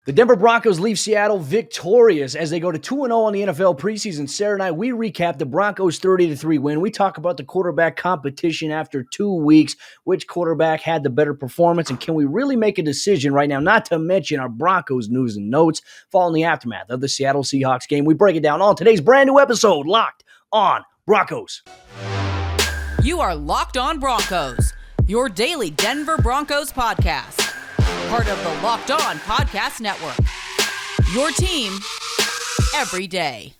The Denver Broncos leave Seattle victorious as they go to 2-0 on the NFL preseason. Sayre and I, we recap the Broncos' 30-3 win. We talk about the quarterback competition after 2 weeks, which quarterback had the better performance, and can we really make a decision right now, not to mention our Broncos news and notes following the aftermath of the Seattle Seahawks game. We break it down on today's brand new episode, Locked On Broncos. You are Locked On Broncos, your daily Denver Broncos podcast. Part of the Locked On Podcast Network. Your team every day.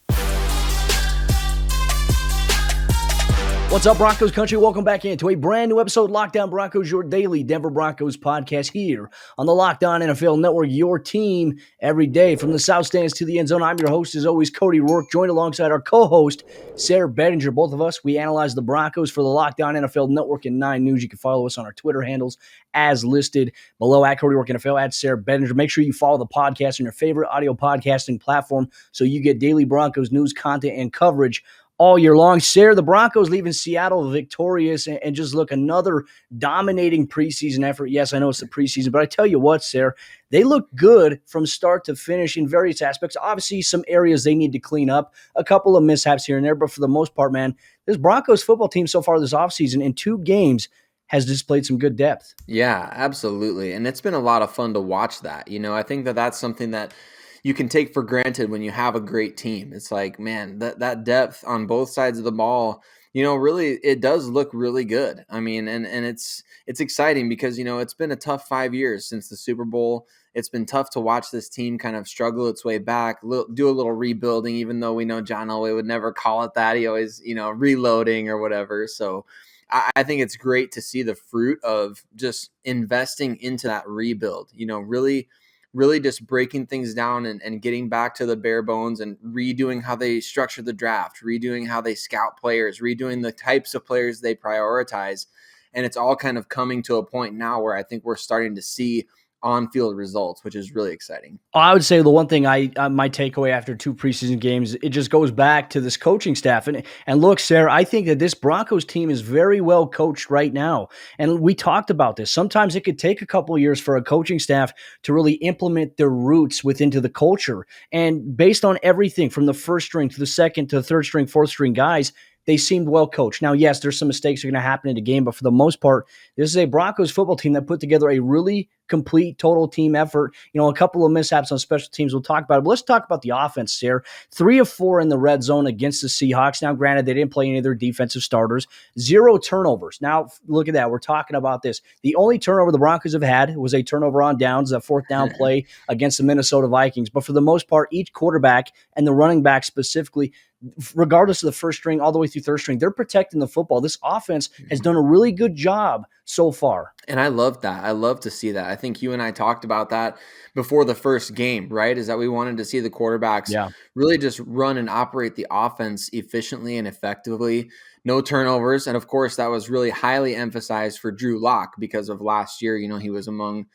What's up, Broncos country? Welcome back into a brand new episode, Locked On Broncos, your daily Denver Broncos podcast here on the Locked On NFL Network, your team every day. From the South Stands to the end zone, I'm your host, as always, Cody Roark, joined alongside our co-host, Sayre Bedinger. Both of us, we analyze the Broncos for the Locked On NFL Network and 9 News. You can follow us on our Twitter handles as listed below at Cody Roark NFL, at Sayre Bedinger. Make sure you follow the podcast on your favorite audio podcasting platform so you get daily Broncos news, content, and coverage all year long. Sayre, the Broncos leaving Seattle victorious and just look another dominating preseason effort. Yes, I know it's the preseason, but I tell you what, Sayre, they look good from start to finish in various aspects. Obviously, some areas they need to clean up, a couple of mishaps here and there, but for the most part, man, this Broncos football team so far this offseason in 2 games has displayed some good depth. Yeah, absolutely. And it's been a lot of fun to watch that. You know, I think that that's something that you can take for granted when you have a great team. It's like, man, that depth on both sides of the ball, you know, really, it does look really good. I mean, and it's exciting because, you know, it's been a tough 5 years since the Super Bowl. It's been tough to watch this team kind of struggle its way back, do a little rebuilding, even though we know John Elway would never call it that. He always, you know, reloading or whatever. So I think it's great to see the fruit of just investing into that rebuild, you know, really just breaking things down and getting back to the bare bones and redoing how they structure the draft, redoing how they scout players, redoing the types of players they prioritize. And it's all kind of coming to a point now where I think we're starting to see on-field results, which is really exciting. I would say the one thing my takeaway after 2 preseason games, it just goes back to this coaching staff. And look, Sayre, I think that this Broncos team is very well coached right now. And we talked about this. Sometimes it could take a couple of years for a coaching staff to really implement their roots into the culture. And based on everything from the first string to the second to the third string, fourth string guys, they seemed well coached. Now, yes, there's some mistakes that are going to happen in the game, but for the most part, this is a Broncos football team that put together a really complete total team effort. You know, a couple of mishaps on special teams we'll talk about it, but let's talk about the offense here. 3 of 4 in the red zone against the Seahawks. Now, granted, they didn't play any of their defensive starters. 0 turnovers. Now, look at that. We're talking about this. The only turnover the Broncos have had was a turnover on downs, a 4th down play against the Minnesota Vikings. But for the most part, each quarterback and the running back specifically, regardless of the first string all the way through third string, they're protecting the football. This offense has done a really good job so far. And I love that. I love to see that. I think you and I talked about that before the first game, right? Is that we wanted to see the quarterbacks really just run and operate the offense efficiently and effectively. No turnovers. And of course, that was really highly emphasized for Drew Lock because of last year. You know, he was among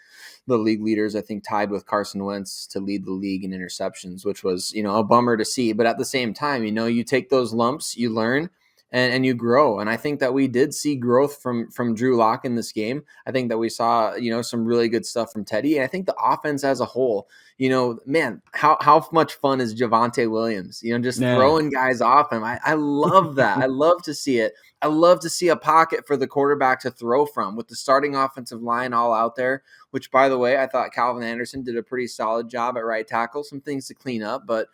the league leaders, I think tied with Carson Wentz to lead the league in interceptions, which was, you know, a bummer to see. But at the same time, you know, you take those lumps, you learn, and you grow. And I think that we did see growth from Drew Lock in this game. I think that we saw, you know, some really good stuff from Teddy. And I think the offense as a whole, you know, man, how much fun is Javonte Williams? You know, just throwing guys off him. I love that. I love to see it. I love to see a pocket for the quarterback to throw from with the starting offensive line all out there, which, by the way, I thought Calvin Anderson did a pretty solid job at right tackle. Some things to clean up, but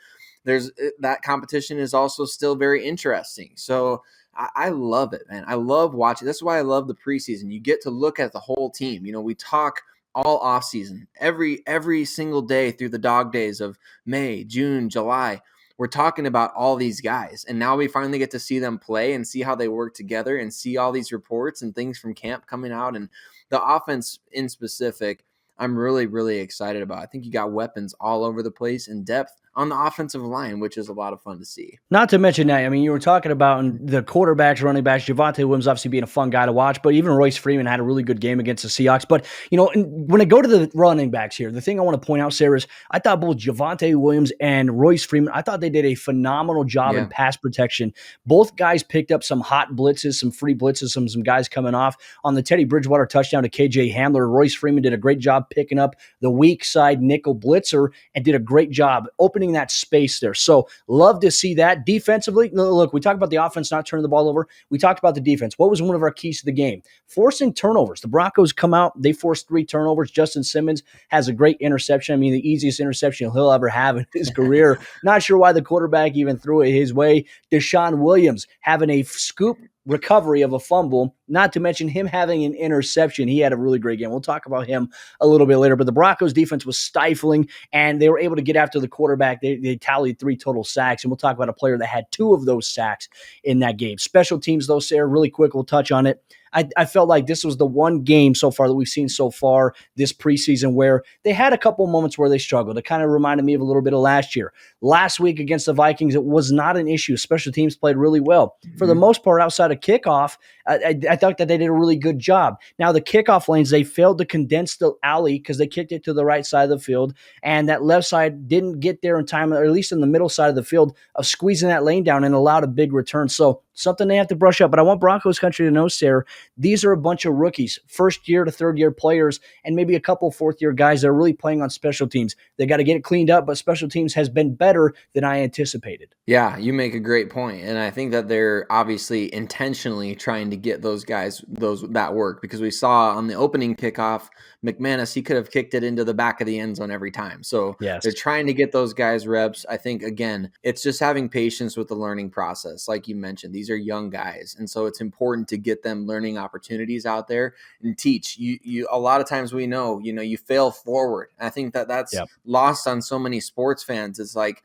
there's that competition is also still very interesting. So I love it, man. I love watching. That's why I love the preseason. You get to look at the whole team. You know, we talk all offseason, every single day through the dog days of May, June, July. We're talking about all these guys, and now we finally get to see them play and see how they work together and see all these reports and things from camp coming out. And the offense in specific, I'm really, really excited about. I think you got weapons all over the place and depth on the offensive line, which is a lot of fun to see. Not to mention that, I mean, you were talking about the quarterbacks, running backs, Javonte Williams obviously being a fun guy to watch, but even Royce Freeman had a really good game against the Seahawks. But, you know, when I go to the running backs here, the thing I want to point out, Sayre, is I thought both Javonte Williams and Royce Freeman, I thought they did a phenomenal job in pass protection. Both guys picked up some hot blitzes, some free blitzes, some guys coming off. On the Teddy Bridgewater touchdown to KJ Hamler, Royce Freeman did a great job picking up the weak side nickel blitzer and did a great job opening that space there. So love to see that. Defensively, look, we talked about the offense not turning the ball over. We talked about the defense. What was one of our keys to the game? Forcing turnovers. The Broncos come out, they forced 3 turnovers. Justin Simmons has a great interception. I mean, the easiest interception he'll ever have in his career. Not sure why the quarterback even threw it his way. Desean Williams having a scoop recovery of a fumble, not to mention him having an interception. He had a really great game. We'll talk about him a little bit later, but the Broncos defense was stifling and they were able to get after the quarterback. They tallied 3 total sacks, and we'll talk about a player that had 2 of those sacks in that game. Special teams, though, Sayre, really quick, we'll touch on it. I felt like this was the one game so far that we've seen so far this preseason where they had a couple moments where they struggled. It kind of reminded me of a little bit of last year. Last week against the Vikings, it was not an issue. Special teams played really well. For the most part, outside of kickoff, I thought that they did a really good job. Now, the kickoff lanes, they failed to condense the alley because they kicked it to the right side of the field, and that left side didn't get there in time, or at least in the middle side of the field, of squeezing that lane down and allowed a big return. So something they have to brush up. But I want Broncos country to know, Sayre, these are a bunch of rookies, first-year to third-year players, and maybe a couple fourth-year guys that are really playing on special teams. They got to get it cleaned up, but special teams has been better than I anticipated. Yeah, you make a great point, and I think that they're obviously intentionally trying to get those guys that work, because we saw on the opening kickoff, McManus, he could have kicked it into the back of the end zone every time. So yes, they're trying to get those guys reps. I think, again, it's just having patience with the learning process. Like you mentioned, these are young guys, and so it's important to get them learning opportunities out there and teach. You a lot of times we know, you fail forward. And I think that that's lost on so many sports fans. It's like,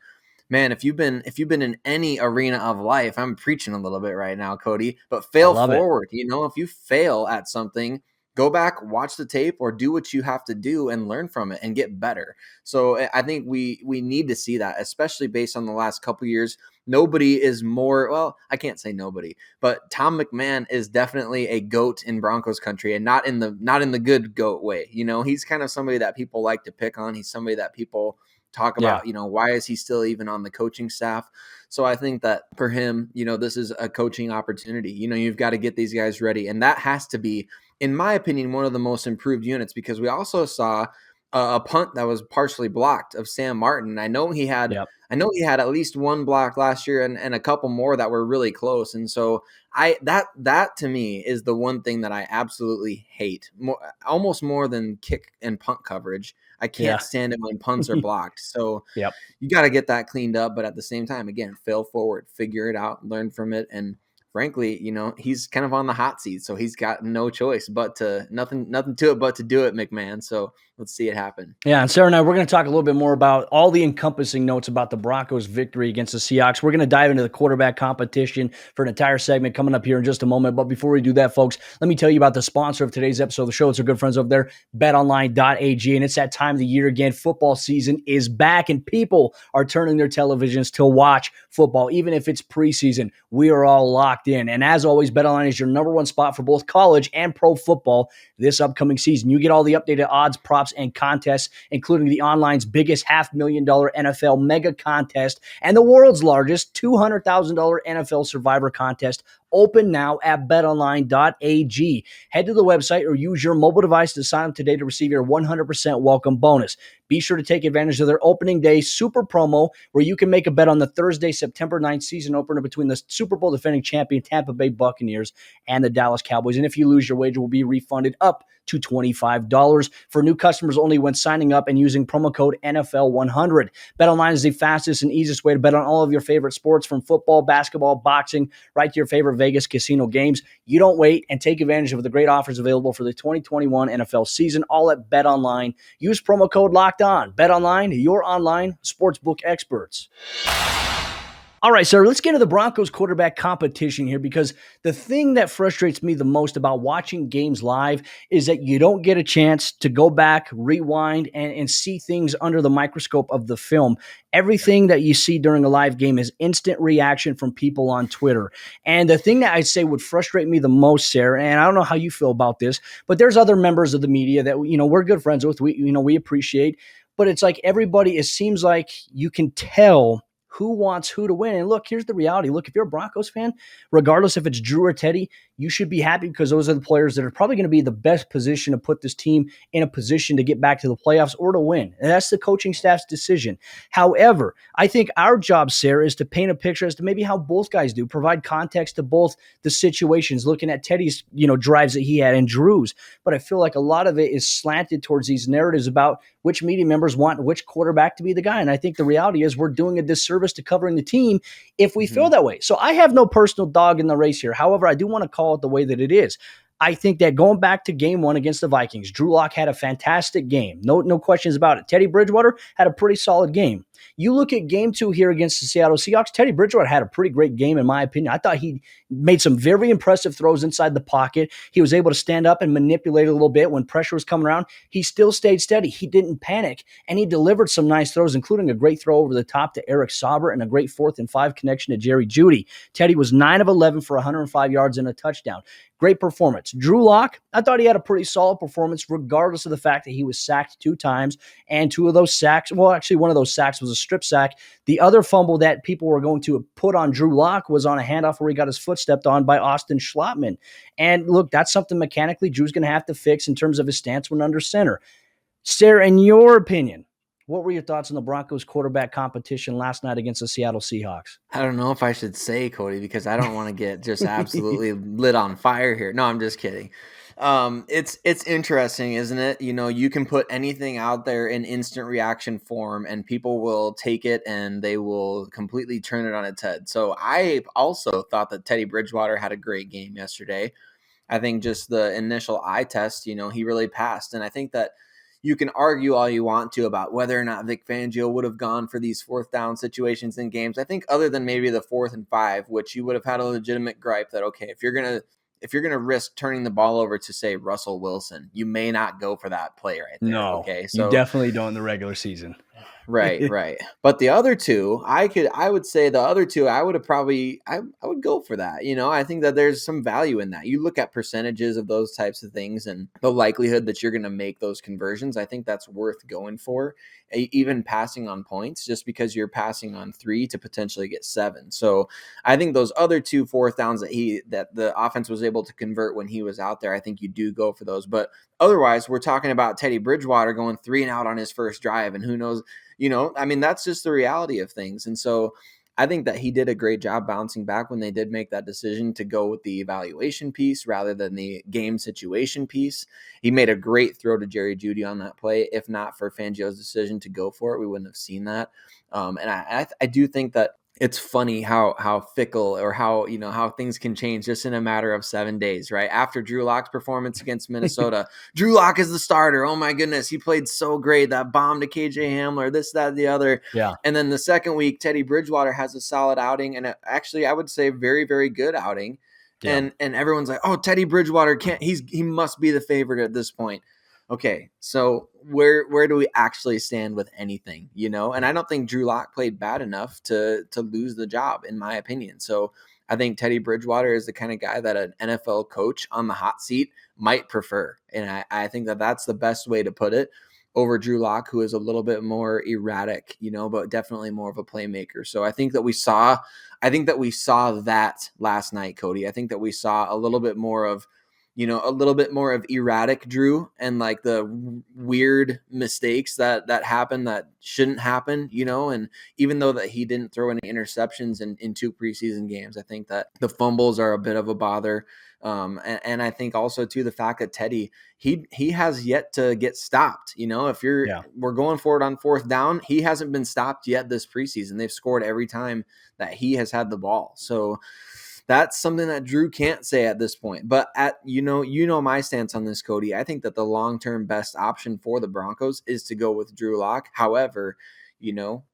man, if you've been in any arena of life, I'm preaching a little bit right now, Cody, but fail forward. If you fail at something, go back, watch the tape, or do what you have to do and learn from it and get better. So I think we need to see that, especially based on the last couple of years. Nobody is more, well, I can't say nobody, but Tom McMahon is definitely a GOAT in Broncos country, and not in the good GOAT way. He's kind of somebody that people like to pick on. He's somebody that people talk about, why is he still even on the coaching staff? So I think that for him, this is a coaching opportunity. You've got to get these guys ready. And that has to be, in my opinion, one of the most improved units, because we also saw a punt that was partially blocked of Sam Martin. I know he had at least one block last year and a couple more that were really close. And so that to me is the one thing that I absolutely hate, almost more than kick and punt coverage. I can't stand it when punts are blocked. So you got to get that cleaned up. But at the same time, again, fail forward, figure it out, learn from it. And frankly, he's kind of on the hot seat, so he's got no choice but to nothing to it but to do it, McMahon. So let's see it happen. Yeah, and Sayre and I, we're going to talk a little bit more about all the encompassing notes about the Broncos' victory against the Seahawks. We're going to dive into the quarterback competition for an entire segment coming up here in just a moment. But before we do that, folks, let me tell you about the sponsor of today's episode of the show. It's our good friends over there, betonline.ag. And it's that time of the year again. Football season is back, and people are turning their televisions to watch football. Even if it's preseason, we are all locked in. And as always, BetOnline is your number one spot for both college and pro football this upcoming season. You get all the updated odds, props, and contests, including the online's biggest $500,000 NFL mega contest and the world's largest $200,000 NFL Survivor contest. Open now at betonline.ag. Head to the website or use your mobile device to sign up today to receive your 100% welcome bonus. Be sure to take advantage of their opening day super promo, where you can make a bet on the Thursday, September 9th season opener between the Super Bowl defending champion Tampa Bay Buccaneers and the Dallas Cowboys. And if you lose, your wager will be refunded up to $25 for new customers only when signing up and using promo code NFL100. BetOnline is the fastest and easiest way to bet on all of your favorite sports, from football, basketball, boxing, right to your favorite Vegas casino games. You don't wait, and take advantage of the great offers available for the 2021 NFL season, all at BetOnline. Use promo code LOCKEDON. BetOnline, your online sportsbook experts. All right, sir, let's get to the Broncos quarterback competition here, because the thing that frustrates me the most about watching games live is that you don't get a chance to go back, rewind, and see things under the microscope of the film. Everything that you see during a live game is instant reaction from people on Twitter. And the thing that I'd say would frustrate me the most, Sayre, and I don't know how you feel about this, but there's other members of the media that we're good friends with, we appreciate, but it's like everybody, it seems like you can tell who wants who to win. And look, here's the reality. Look, if you're a Broncos fan, regardless if it's Drew or Teddy, you should be happy because those are the players that are probably going to be the best position to put this team in a position to get back to the playoffs or to win. And that's the coaching staff's decision. However, I think our job, Sayre, is to paint a picture as to maybe how both guys do, provide context to both the situations, looking at Teddy's, drives that he had and Drew's. But I feel like a lot of it is slanted towards these narratives about which media members want which quarterback to be the guy. And I think the reality is we're doing a disservice to covering the team if we feel that way. So I have no personal dog in the race here. However, I do want to call it the way that it is. I think that going back to game one against the Vikings, Drew Lock had a fantastic game. No questions about it. Teddy Bridgewater had a pretty solid game. You look at game two here against the Seattle Seahawks, Teddy Bridgewater had a pretty great game, in my opinion. I thought he made some very impressive throws inside the pocket. He was able to stand up and manipulate a little bit when pressure was coming around. He still stayed steady. He didn't panic, and he delivered some nice throws, including a great throw over the top to Eric Sauber and a great 4th and 5 connection to Jerry Jeudy. Teddy was 9 of 11 for 105 yards and a touchdown. Great performance. Drew Lock, I thought he had a pretty solid performance, regardless of the fact that he was sacked 2 times, and 2 of those sacks, well, actually one of those sacks was a strip sack. The other fumble that people were going to put on Drew Lock was on a handoff where he got his foot stepped on by Austin Schlottman. And look, that's something mechanically Drew's going to have to fix in terms of his stance when under center. Sayre, in your opinion, what were your thoughts on the Broncos quarterback competition last night against the Seattle Seahawks? I don't know if I should say, Cody, because I don't want to get just absolutely lit on fire here. No, I'm just kidding. It's interesting, isn't it? You can put anything out there in instant reaction form and people will take it and they will completely turn it on its head. So I also thought that Teddy Bridgewater had a great game yesterday. I think just the initial eye test, he really passed. And I think that you can argue all you want to about whether or not Vic Fangio would have gone for these 4th down situations in games. I think other than maybe the 4th and 5, which you would have had a legitimate gripe that, okay, if you're going to risk turning the ball over to, say, Russell Wilson, you may not go for that play right there. No, okay, so you definitely don't in the regular season. Right. But the other two, I would say the other two, I would go for that. I think that there's some value in that. You look at percentages of those types of things and the likelihood that you're going to make those conversions. I think that's worth going for, even passing on points, just because you're passing on 3 to potentially get 7. So I think those other 2 4th downs that the offense was able to convert when he was out there, I think you do go for those. But otherwise, we're talking about Teddy Bridgewater going 3 and out on his first drive, and who knows, that's just the reality of things. And so I think that he did a great job bouncing back when they did make that decision to go with the evaluation piece rather than the game situation piece. He made a great throw to Jerry Jeudy on that play. If not for Fangio's decision to go for it, we wouldn't have seen that. And I do think that it's funny how fickle or how things can change just in a matter of 7 days, right? After Drew Lock's performance against Minnesota, Drew Lock is the starter. Oh my goodness, he played so great. That bomb to KJ Hamler, this, that, the other. Yeah. And then the second week, Teddy Bridgewater has a solid outing, and actually, I would say very, very good outing. Yeah. And everyone's like, oh, Teddy Bridgewater he must be the favorite at this point. Okay, so where do we actually stand with anything, And I don't think Drew Lock played bad enough to lose the job, in my opinion. So I think Teddy Bridgewater is the kind of guy that an NFL coach on the hot seat might prefer. And I think that that's the best way to put it, over Drew Lock, who is a little bit more erratic, but definitely more of a playmaker. So I think that we saw that last night, Cody. I think that we saw a little bit more of erratic Drew and like the weird mistakes that happen that shouldn't happen, and even though that he didn't throw any interceptions in 2 preseason games, I think that the fumbles are a bit of a bother. And I think also too, the fact that Teddy, he has yet to get stopped. If we're going for it on 4th down, he hasn't been stopped yet this preseason. They've scored every time that he has had the ball. So that's something that Drew can't say at this point. But my stance on this, Cody. I think that the long-term best option for the Broncos is to go with Drew Lock. However,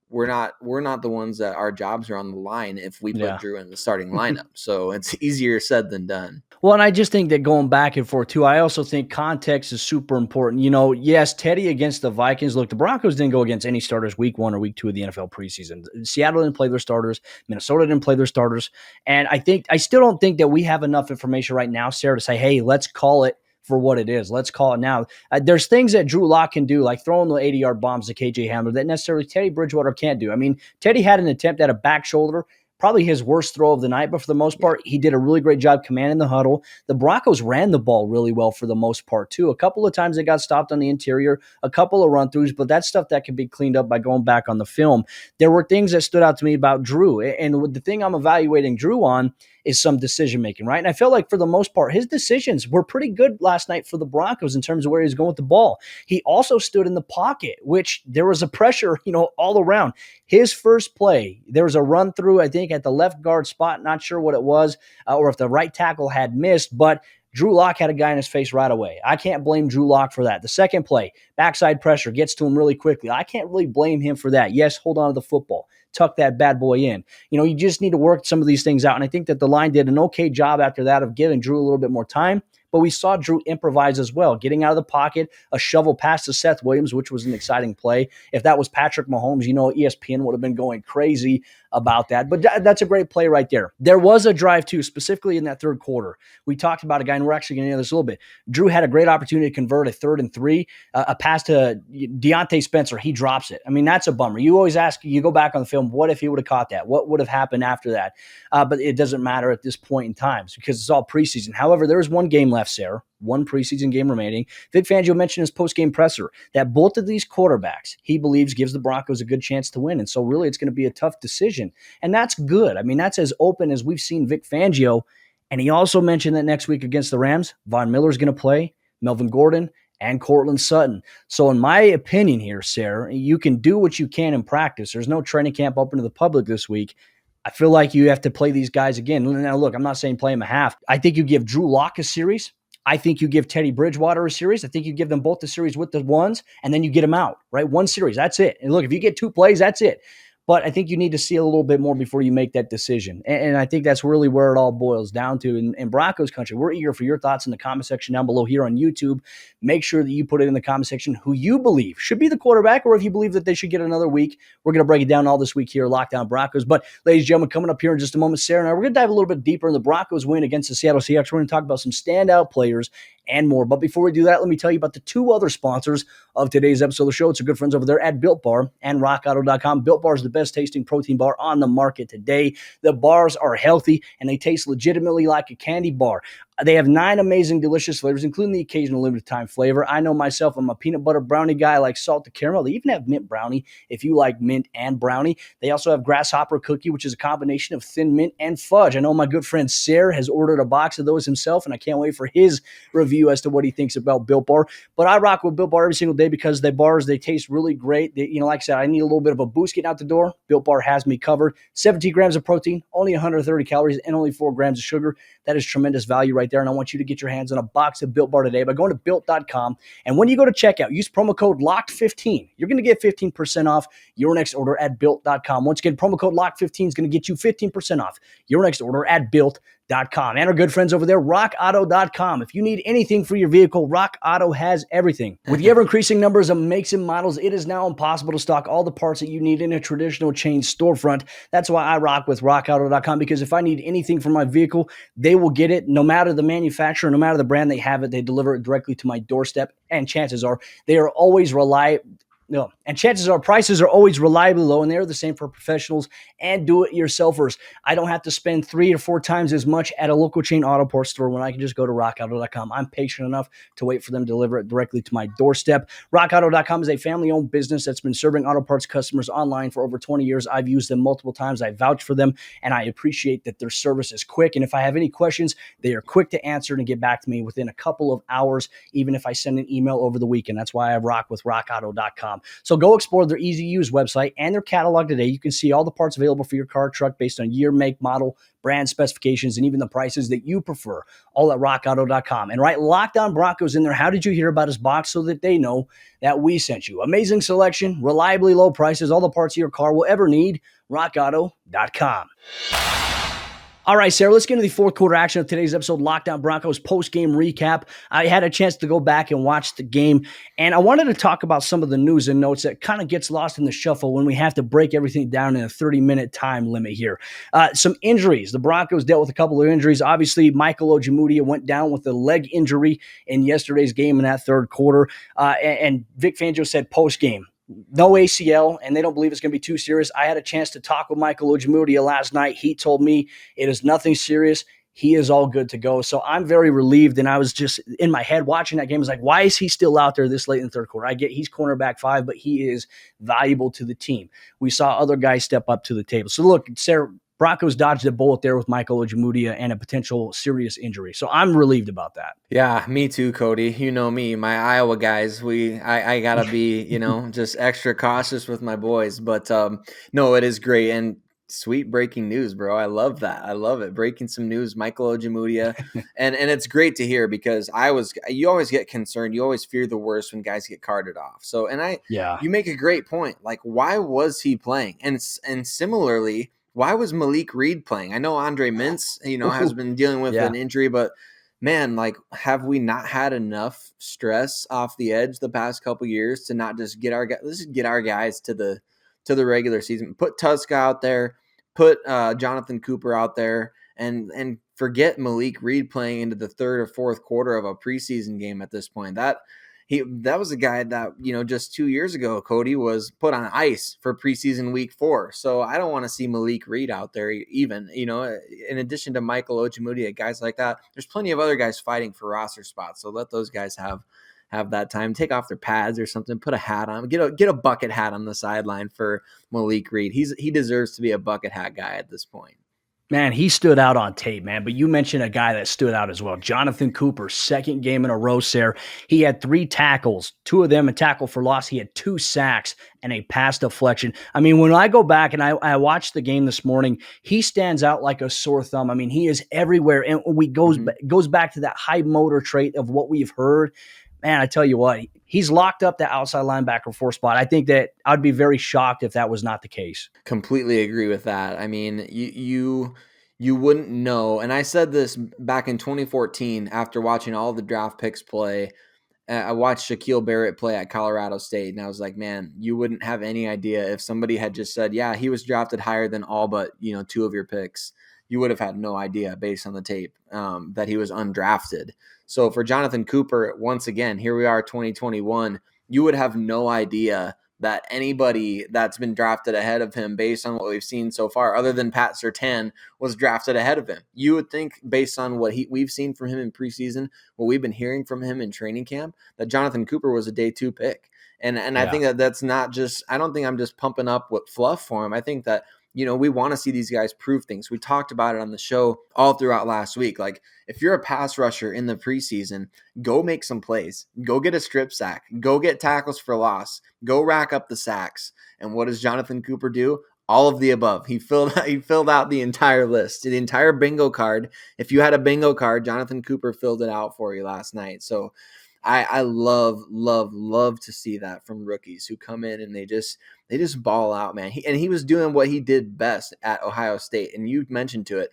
we're not the ones that our jobs are on the line if we put Drew in the starting lineup. So it's easier said than done. Well, and I just think that going back and forth too, I also think context is super important. Yes, Teddy against the Vikings. Look, the Broncos didn't go against any starters week 1 or week 2 of the NFL preseason. Seattle didn't play their starters. Minnesota didn't play their starters. And I still don't think that we have enough information right now, Sayre, to say, hey, let's call it for what it is. Let's call it now. There's things that Drew Lock can do, like throwing the 80-yard bombs to KJ Hamler, that necessarily Teddy Bridgewater can't do. I mean, Teddy had an attempt at a back shoulder, probably his worst throw of the night, but for the most part, he did a really great job commanding the huddle. The Broncos ran the ball really well for the most part, too. A couple of times they got stopped on the interior, a couple of run-throughs, but that's stuff that can be cleaned up by going back on the film. There were things that stood out to me about Drew, and the thing I'm evaluating Drew on is some decision-making, right? And I feel like for the most part, his decisions were pretty good last night for the Broncos in terms of where he's going with the ball. He also stood in the pocket, which there was a pressure, all around. His first play, there was a run through, I think, at the left guard spot. Not sure what it was, or if the right tackle had missed, but Drew Lock had a guy in his face right away. I can't blame Drew Lock for that. The second play, backside pressure, gets to him really quickly. I can't really blame him for that. Yes, hold on to the football. Tuck that bad boy in. You just need to work some of these things out. And I think that the line did an okay job after that of giving Drew a little bit more time. But we saw Drew improvise as well, getting out of the pocket, a shovel pass to Seth Williams, which was an exciting play. If that was Patrick Mahomes, ESPN would have been going crazy about that. But that's a great play right there. There was a drive, too, specifically in that third quarter. We talked about a guy, and we're actually going to know this a little bit. Drew had a great opportunity to convert a 3rd and 3, a pass to Deontay Spencer. He drops it. I mean, that's a bummer. You always ask, you go back on the film, what if he would have caught that? What would have happened after that? But it doesn't matter at this point in time because it's all preseason. However, there is one game left, Sayre. One preseason game remaining. Vic Fangio mentioned in his post-game presser that both of these quarterbacks he believes gives the Broncos a good chance to win. And so really it's going to be a tough decision. And that's good. I mean, that's as open as we've seen Vic Fangio. And he also mentioned that next week against the Rams, Von Miller's going to play, Melvin Gordon, and Cortland Sutton. So in my opinion here, Sayre, you can do what you can in practice. There's no training camp open to the public this week. I feel like you have to play these guys again. Now, look, I'm not saying play them a half. I think you give Drew Lock a series. I think you give Teddy Bridgewater a series. I think you give them both the series with the ones, and then you get them out, right? One series, that's it. And look, if you get 2 plays, that's it. But I think you need to see a little bit more before you make that decision. And I think that's really where it all boils down to. In Broncos country, we're eager for your thoughts in the comment section down below here on YouTube. Make sure that you put it in the comment section who you believe should be the quarterback, or if you believe that they should get another week. We're going to break it down all this week here, Lockdown Broncos. But ladies and gentlemen, coming up here in just a moment, Sayre and I, we're going to dive a little bit deeper in the Broncos win against the Seattle Seahawks. We're going to talk about some standout players and more. But before we do that, let me tell you about the 2 other sponsors of today's episode of the show. It's our good friends over there at Built Bar and RockAuto.com. Built Bar is the best tasting protein bar on the market today. The bars are healthy and they taste legitimately like a candy bar. They have 9 amazing, delicious flavors, including the occasional limited time flavor. I know myself, I'm a peanut butter brownie guy. I like salted caramel. They even have mint brownie if you like mint and brownie. They also have grasshopper cookie, which is a combination of thin mint and fudge. I know my good friend Sayre has ordered a box of those himself, and I can't wait for his review as to what he thinks about Built Bar. But I rock with Built Bar every single day because they taste really great. Like I said, I need a little bit of a boost getting out the door. Built Bar has me covered. 17 grams of protein, only 130 calories, and only 4 grams of sugar. That is tremendous value right there, and I want you to get your hands on a box of Built Bar today by going to Built.com. And when you go to checkout, use promo code LOCKED15. You're going to get 15% off your next order at Built.com. Once again, promo code LOCKED15 is going to get you 15% off your next order at Built.com. And our good friends over there, RockAuto.com. If you need anything for your vehicle, Rock Auto has everything. With the ever-increasing numbers of makes and models, it is now impossible to stock all the parts that you need in a traditional chain storefront. That's why I rock with RockAuto.com, because if I need anything for my vehicle, they will get it. No matter the manufacturer, no matter the brand they have it, they deliver it directly to my doorstep. And chances are they are always reliable. No, and chances are prices are always reliably low, and they're the same for professionals and do-it-yourselfers. I don't have to spend 3 or 4 times as much at a local chain auto parts store when I can just go to rockauto.com. I'm patient enough to wait for them to deliver it directly to my doorstep. Rockauto.com is a family-owned business that's been serving auto parts customers online for over 20 years. I've used them multiple times. I vouch for them, and I appreciate that their service is quick. And if I have any questions, they are quick to answer and get back to me within a couple of hours, even if I send an email over the weekend. That's why I rock with rockauto.com. So go explore their easy-to-use website and their catalog today. You can see all the parts available for your car or truck based on year, make, model, brand specifications, and even the prices that you prefer, all at rockauto.com. And write Lockdown Broncos in there. How did you hear about his box, so that they know that we sent you? Amazing selection, reliably low prices, all the parts of your car will ever need. rockauto.com. All right, Sayre, let's get into the fourth quarter action of today's episode, Lockdown Broncos post-game recap. I had a chance to go back and watch the game, and I wanted to talk about some of the news and notes that kind of gets lost in the shuffle when we have to break everything down in a 30-minute time limit here. Some injuries. The Broncos dealt with a couple of injuries. Obviously, Michael Ojemudia went down with a leg injury in yesterday's game in that third quarter, and Vic Fangio said post-game, no ACL, and they don't believe it's going to be too serious. I had a chance to talk with Michael Ojemudia last night. He told me it is nothing serious. He is all good to go. So I'm very relieved. And I was just in my head watching that game. I was like, why is he still out there this late in the third quarter? I get he's cornerback 5, but he is valuable to the team. We saw other guys step up to the table. So look, Sayre, Broncos dodged a bullet there with Michael Ojemudia and a potential serious injury. So I'm relieved about that. Yeah, me too, Cody. You know me, my Iowa guys. I gotta be, just extra cautious with my boys. But no, it is great and sweet breaking news, bro. I love that. I love it. Breaking some news, Michael Ojemudia, and it's great to hear because you always get concerned. You always fear the worst when guys get carted off. So, you make a great point. Like, why was he playing? And similarly, why was Malik Reed playing? I know Andre Mintz, has been dealing with an injury, but man, like, have we not had enough stress off the edge the past couple years to not just let's get our guys to the regular season, put Tusk out there, put Jonathan Cooper out there, and forget Malik Reed playing into the third or fourth quarter of a preseason game at this point. That was a guy that, just 2 years ago, Cody, was put on ice for preseason week 4. So I don't want to see Malik Reed out there even, in addition to Michael Ojemudia, guys like that. There's plenty of other guys fighting for roster spots. So let those guys have that time, take off their pads or something, put a hat on, get a bucket hat on the sideline for Malik Reed. He deserves to be a bucket hat guy at this point. Man, he stood out on tape, man. But you mentioned a guy that stood out as well. Jonathan Cooper, second game in a row, Sayre. He had 3 tackles, 2 of them a tackle for loss. He had 2 sacks and a pass deflection. I mean, when I go back and I watched the game this morning, he stands out like a sore thumb. I mean, he is everywhere. And goes back to that high motor trait of what we've heard. Man, I tell you what, he's locked up the outside linebacker 4 spot. I think that I'd be very shocked if that was not the case. Completely agree with that. I mean, you wouldn't know. And I said this back in 2014 after watching all the draft picks play. I watched Shaquille Barrett play at Colorado State, and I was like, man, you wouldn't have any idea if somebody had just said, yeah, he was drafted higher than all but 2 of your picks. You would have had no idea based on the tape that he was undrafted. So for Jonathan Cooper, once again, here we are, 2021, you would have no idea that anybody that's been drafted ahead of him based on what we've seen so far, other than Pat Surtain, was drafted ahead of him. You would think based on what we've seen from him in preseason, what we've been hearing from him in training camp, that Jonathan Cooper was a day 2 pick. And I think that's not just, I don't think I'm just pumping up with fluff for him. I think that, we want to see these guys prove things. We talked about it on the show all throughout last week. Like, if you're a pass rusher in the preseason, go make some plays. Go get a strip sack. Go get tackles for loss. Go rack up the sacks. And what does Jonathan Cooper do? All of the above. He filled out the entire list, the entire bingo card. If you had a bingo card, Jonathan Cooper filled it out for you last night. So I love to see that from rookies who come in and they just ball out, man. He was doing what he did best at Ohio State. And you mentioned to it,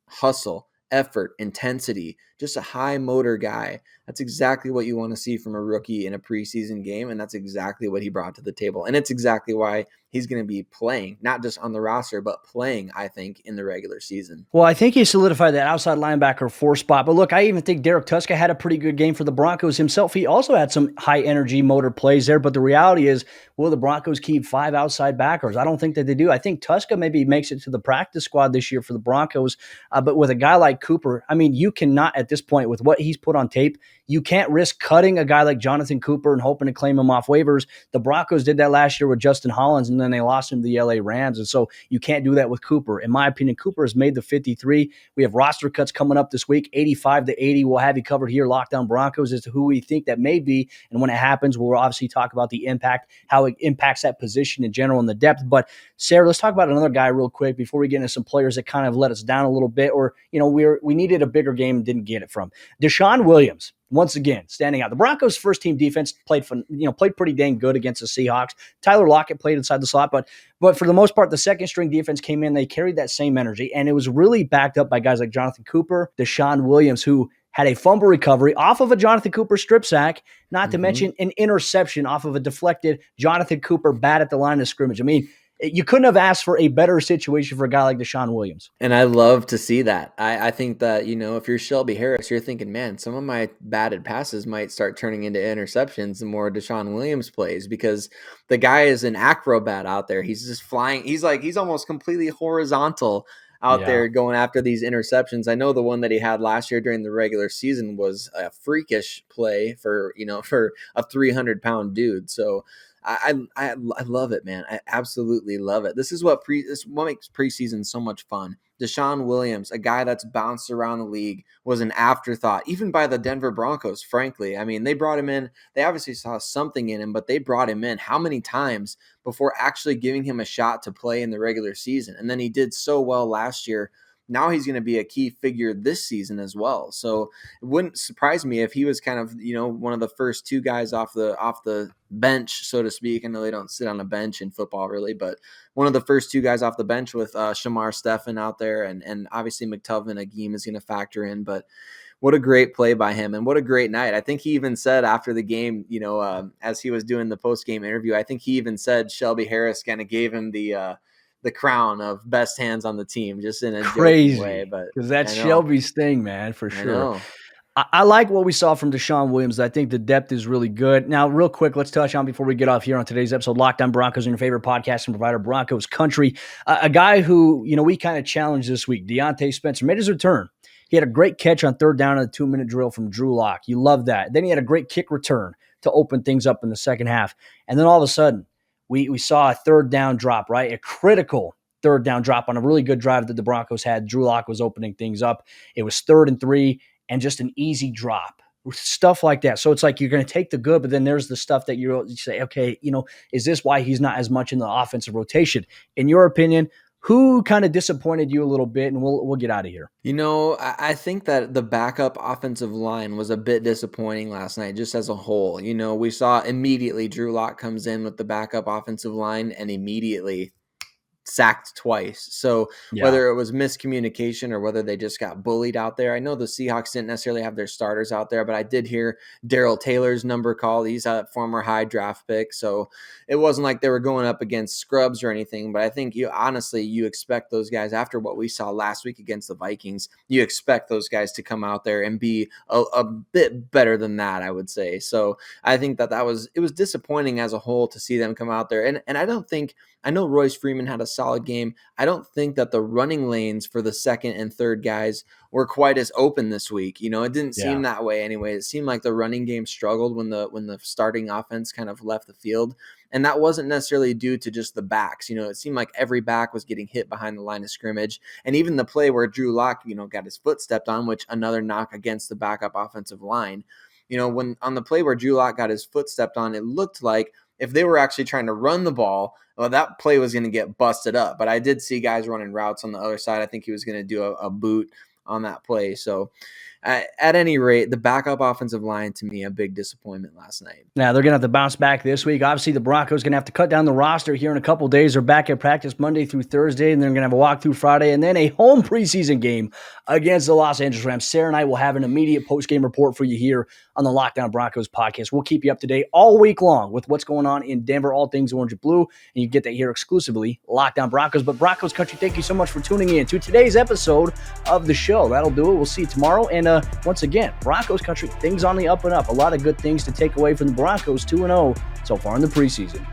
hustle, effort, intensity, just a high motor guy. That's exactly what you want to see from a rookie in a preseason game. And that's exactly what he brought to the table. And it's exactly why he's going to be playing, not just on the roster, but playing, I think, in the regular season. Well, I think he solidified that outside linebacker 4 spot. But look, I even think Derek Tuska had a pretty good game for the Broncos himself. He also had some high energy motor plays there. But the reality is, will the Broncos keep 5 outside backers? I don't think that they do. I think Tuska maybe makes it to the practice squad this year for the Broncos. But with a guy like Cooper, I mean, you cannot at this point, with what he's put on tape, you can't risk cutting a guy like Jonathan Cooper and hoping to claim him off waivers. The Broncos did that last year with Justin Hollins, and then they lost him to the LA Rams. And so you can't do that with Cooper. In my opinion, Cooper has made the 53. We have roster cuts coming up this week, 85 to 80. We'll have you covered here, Lockdown Broncos, as to who we think that may be. And when it happens, we'll obviously talk about the impact, how it impacts that position in general and the depth. But Sayre, let's talk about another guy real quick before we get into some players that kind of let us down a little bit, or, we needed a bigger game and didn't get it from. Desean Williams, once again, standing out. The Broncos' first-team defense played pretty dang good against the Seahawks. Tyler Lockett played inside the slot, but for the most part, the second-string defense came in. They carried that same energy, and it was really backed up by guys like Jonathan Cooper, Desean Williams, who had a fumble recovery off of a Jonathan Cooper strip sack, not to mention an interception off of a deflected Jonathan Cooper bat at the line of scrimmage. I mean, You couldn't have asked for a better situation for a guy like Desean Williams. And I love to see that. I think that, if you're Shelby Harris, you're thinking, man, some of my batted passes might start turning into interceptions the more Desean Williams plays, because the guy is an acrobat out there. He's just flying. He's almost completely horizontal out there going after these interceptions. I know the one that he had last year during the regular season was a freakish play for a 300-pound dude. So I love it, man. I absolutely love it. This is what makes preseason so much fun. Desean Williams, a guy that's bounced around the league, was an afterthought, even by the Denver Broncos, frankly. I mean, they brought him in. They obviously saw something in him, but they brought him in how many times before actually giving him a shot to play in the regular season? And then he did so well last year. Now he's going to be a key figure this season as well. So it wouldn't surprise me if he was kind of, one of the first two guys off the bench, so to speak. I know they don't sit on a bench in football really, but one of the first two guys off the bench with Shamar Stephen out there, and obviously McTelvin Agim is going to factor in. But what a great play by him, and what a great night. I think he even said after the game, as he was doing the post-game interview, I think he even said Shelby Harris kind of gave him the crown of best hands on the team, just in a crazy way. But because that's Shelby's thing, man, for sure. I like what we saw from Desean Williams. I think the depth is really good. Now, real quick, let's touch on, before we get off here on today's episode, Locked On Broncos, and your favorite podcast and provider, Broncos Country. A guy who, we kind of challenged this week, Deontay Spencer, made his return. He had a great catch on third down in a 2-minute drill from Drew Lock. You love that. Then he had a great kick return to open things up in the second half. And then all of a sudden, we saw a third down drop, right? A critical third down drop on a really good drive that the Broncos had. Drew Lock was opening things up. It was 3rd and 3 and just an easy drop, stuff like that. So it's like you're going to take the good, but then there's the stuff that you say, okay, is this why he's not as much in the offensive rotation? In your opinion, who kind of disappointed you a little bit? And we'll get out of here. I think that the backup offensive line was a bit disappointing last night, just as a whole. We saw immediately Drew Lock comes in with the backup offensive line and immediately sacked twice. So whether it was miscommunication or whether they just got bullied out there, I know the Seahawks didn't necessarily have their starters out there, but I did hear Darrell Taylor's number called. He's a former high draft pick. So it wasn't like they were going up against scrubs or anything, but I think you expect those guys, after what we saw last week against the Vikings, you expect those guys to come out there and be a bit better than that, I would say. So I think it was disappointing as a whole to see them come out there. And I know Royce Freeman had a solid game. I don't think that the running lanes for the second and third guys were quite as open this week. It didn't seem that way anyway. It seemed like the running game struggled when the starting offense kind of left the field. And that wasn't necessarily due to just the backs. It seemed like every back was getting hit behind the line of scrimmage. And even the play where Drew Lock, got his foot stepped on, which another knock against the backup offensive line. When on the play where Drew Lock got his foot stepped on, it looked like if they were actually trying to run the ball, well, that play was going to get busted up. But I did see guys running routes on the other side. I think he was going to do a boot on that play. So at any rate, the backup offensive line, to me, a big disappointment last night. Now, they're going to have to bounce back this week. Obviously, the Broncos are going to have to cut down the roster here in a couple days. They're back at practice Monday through Thursday, and they're going to have a walkthrough Friday, and then a home preseason game against the Los Angeles Rams. Sayre and I will have an immediate post-game report for you here on the Locked On Broncos podcast. We'll keep you up to date all week long with what's going on in Denver, all things orange and blue, and you get that here exclusively, Locked On Broncos. But Broncos Country, thank you so much for tuning in to today's episode of the show. That'll do it. We'll see you tomorrow. And once again, Broncos Country, things on the up and up. A lot of good things to take away from the Broncos, 2-0 so far in the preseason.